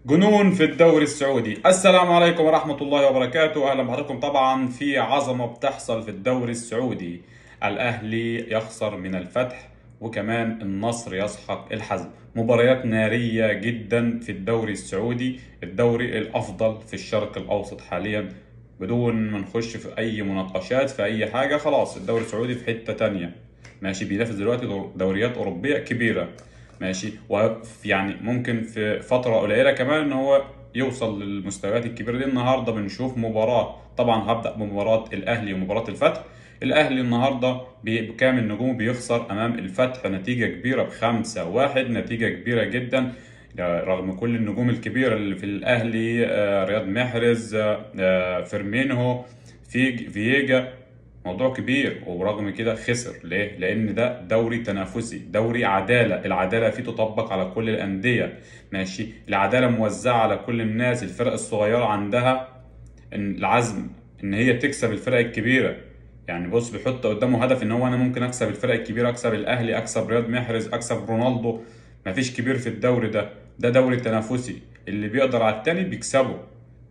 جنون في الدوري السعودي. السلام عليكم ورحمة الله وبركاته. أهلا بحضراتكم. طبعا في عظمة بتحصل في الدوري السعودي. الأهلي يخسر من الفتح، وكمان النصر يسحق الحزم. مباريات نارية جدا في الدوري السعودي، الدوري الأفضل في الشرق الأوسط حاليا. بدون ما نخش في أي مناقشات في أي حاجة، خلاص الدوري السعودي في حتة تانية. ماشي، بينافس دلوقتي دوريات أوروبية كبيرة. ماشي، ويعني ممكن في فترة قليلة كمان ان هو يوصل للمستويات الكبيرة دي. النهاردة بنشوف مباراة، طبعا هبدأ بمباراة الأهلي ومباراة الفتح. الأهلي النهاردة بكامل نجومه بيخسر أمام الفتح نتيجة كبيرة ب5-1، نتيجة كبيرة جدا رغم كل النجوم الكبيرة اللي في الأهلي. رياض محرز، فيرمينهو، فييجا. موضوع كبير، ورغم كده خسر. ليه؟ لأن ده دوري تنافسي، دوري عدالة. العدالة فيه تطبق على كل الأندية. ماشي، العدالة موزعة على كل الناس. الفرق الصغيرة عندها العزم إن هي تكسب الفرق الكبيرة. يعني بص، بيحط قدامه هدف إن هو أنا ممكن أكسب الفرق الكبيرة، أكسب الأهلي، أكسب رياض محرز، أكسب رونالدو. مفيش كبير في الدوري ده. ده دوري تنافسي، اللي بيقدر على التاني بيكسبه.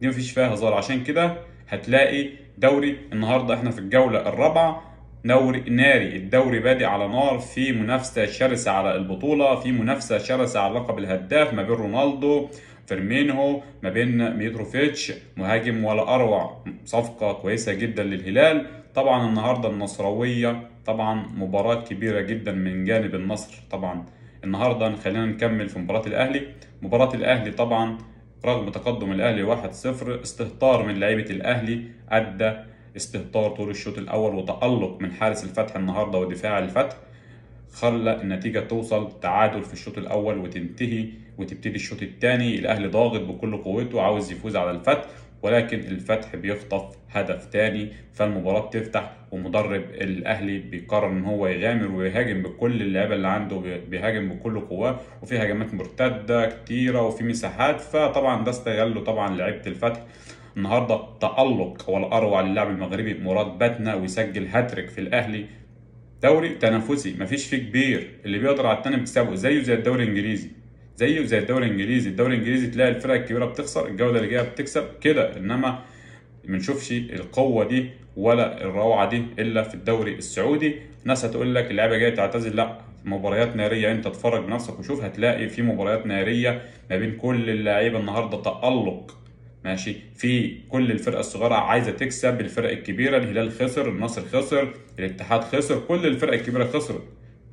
دي مفيش فيها هزار. عشان كده هتلاقي دوري النهارده احنا في الجولة الرابعة دوري ناري. الدوري بادئ على نار، في منافسة شرسة على البطولة، في منافسة شرسة على لقب الهداف ما بين رونالدو، فيرمينهو، ما بين ميتروفيتش مهاجم ولا أروع. صفقة كويسة جدا للهلال. طبعا النهارده النصراوية، طبعا مباراة كبيرة جدا من جانب النصر. طبعا النهارده خلينا نكمل في مباراة الأهلي. مباراة الأهلي طبعا رغم تقدم الأهلي 1-0، استهتار من لعيبة الأهلي أدى استهتار طول الشوط الأول، وتألق من حارس الفتح النهارده ودفاع الفتح خلى النتيجة توصل تعادل في الشوط الأول وتنتهي وتبتدي الشوط الثاني. الأهلي ضاغط بكل قوته عاوز يفوز على الفتح، ولكن الفتح بيخطف هدف تاني، فالمباراة بتفتح ومدرب الأهلي بيقرر إن هو يغامر ويهاجم بكل اللعيبة اللي عنده، بيهاجم بكل قواه، وفي هجمات مرتدة كتيرة وفي مساحات. فطبعا ده استغله طبعا لعيبة الفتح. النهارده تألق والأروع للاعب المغربي مراد باتنا، ويسجل هاتريك في الأهلي. دوري تنافسي مفيش فيه كبير، اللي بيقدر على التاني بيكسبه. زيه زي الدوري الانجليزي، زيه زي الدوري الانجليزي. الدوري الانجليزي تلاقي الفرق الكبيره بتخسر، الجوله اللي جايه بتكسب كده. انما ما بنشوفش القوه دي ولا الروعه دي الا في الدوري السعودي. ناس هتقول لك اللعيبه جايه تعتزل، لا، مباريات ناريه. انت اتفرج بنفسك وشوف، هتلاقي في مباريات ناريه ما بين كل اللعيبه النهارده. تألق ماشي في كل الفرق الصغيرة عايزة تكسب الفرق الكبيرة. الهلال خسر، النصر خسر، الاتحاد خسر، كل الفرق الكبيرة خسرت.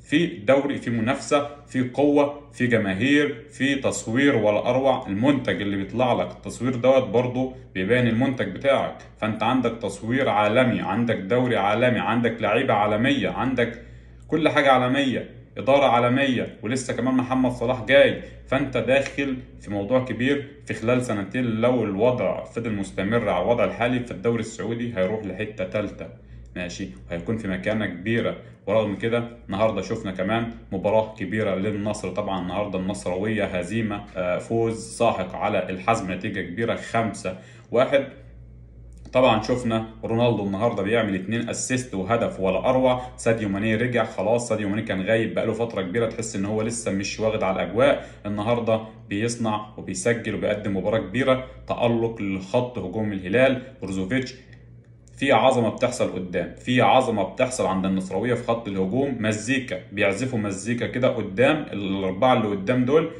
في دوري، في منافسة، في قوة، في جماهير، في تصوير ولا أروع. المنتج اللي بيطلع لك التصوير دوت برضه بيبان المنتج بتاعك. فأنت عندك تصوير عالمي، عندك دوري عالمي، عندك لعيبة عالمية، عندك كل حاجة عالمية، إدارة عالمية، ولسه كمان محمد صلاح جاي. فأنت داخل في موضوع كبير. في خلال سنتين لو الوضع فضل مستمر على الوضع الحالي، فالدوري السعودي هيروح لحتة تالتة. ماشي، وهيكون في مكانة كبيرة. ورغم كده النهارده شفنا كمان مباراة كبيرة للنصر. طبعا النهارده النصراوية هزيمة، فوز ساحق على الحزم، نتيجة كبيرة 5-1. طبعا شفنا رونالدو النهارده بيعمل 2 اسيست وهدف ولا اروع. ساديو ماني رجع خلاص. ساديو ماني كان غايب بقاله فتره كبيره، تحس ان هو لسه مش واخد على الاجواء. النهارده بيصنع وبيسجل وبيقدم مباراه كبيره. تألق لخط هجوم الهلال. بروزوفيتش. في عظمه بتحصل قدام، في عظمه بتحصل عند النصراويه في خط الهجوم. مزيكا، بيعزفوا مزيكا كده قدام. الاربعه اللي قدام دول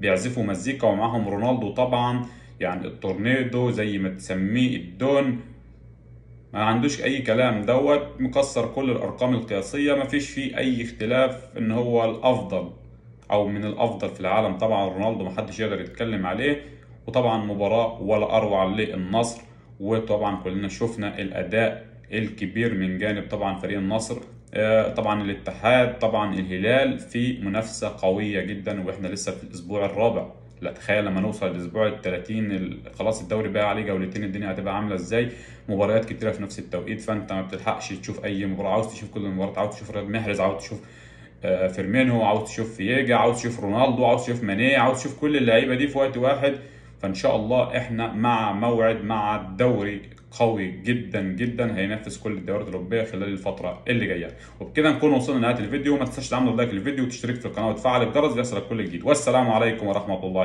بيعزفوا مزيكا، ومعاهم رونالدو طبعا. يعني التورنيدو زي ما تسميه، الدون، ما عندوش اي كلام. دوت مكسر كل الارقام القياسيه، ما فيش فيه اي اختلاف ان هو الافضل او من الافضل في العالم. طبعا رونالدو ما حدش يقدر يتكلم عليه. وطبعا مباراه ولا اروع للنصر. وطبعا كلنا شفنا الاداء الكبير من جانب طبعا فريق النصر. طبعا الاتحاد، طبعا الهلال في منافسه قويه جدا، واحنا لسه في الاسبوع الرابع. لا تخيل لما نوصل للاسبوع ال 30 خلاص الدوري بقى عليه جولتين، الدنيا هتبقى عامله ازاي؟ مباريات كتيره في نفس التوقيت، فانت ما بتلحقش تشوف اي مباراه. عاوز تشوف كل المباريات، عاوز تشوف رياض محرز، عاوز تشوف فيرمينو، عاوز تشوف فييجا، عاوز تشوف رونالدو، عاوز تشوف ماني، عاوز تشوف كل اللعيبه دي في وقت واحد. فان شاء الله احنا مع موعد مع الدوري قوي جدا جدا، هينافس كل الدوريات الاوروبيه خلال الفتره اللي جايه. وبكده نكون وصلنا لنهايه الفيديو. ما تنساش تعمل لايك للفيديو وتشترك في القناه وتفعل الجرس ليصلك كل جديد. والسلام عليكم ورحمه الله.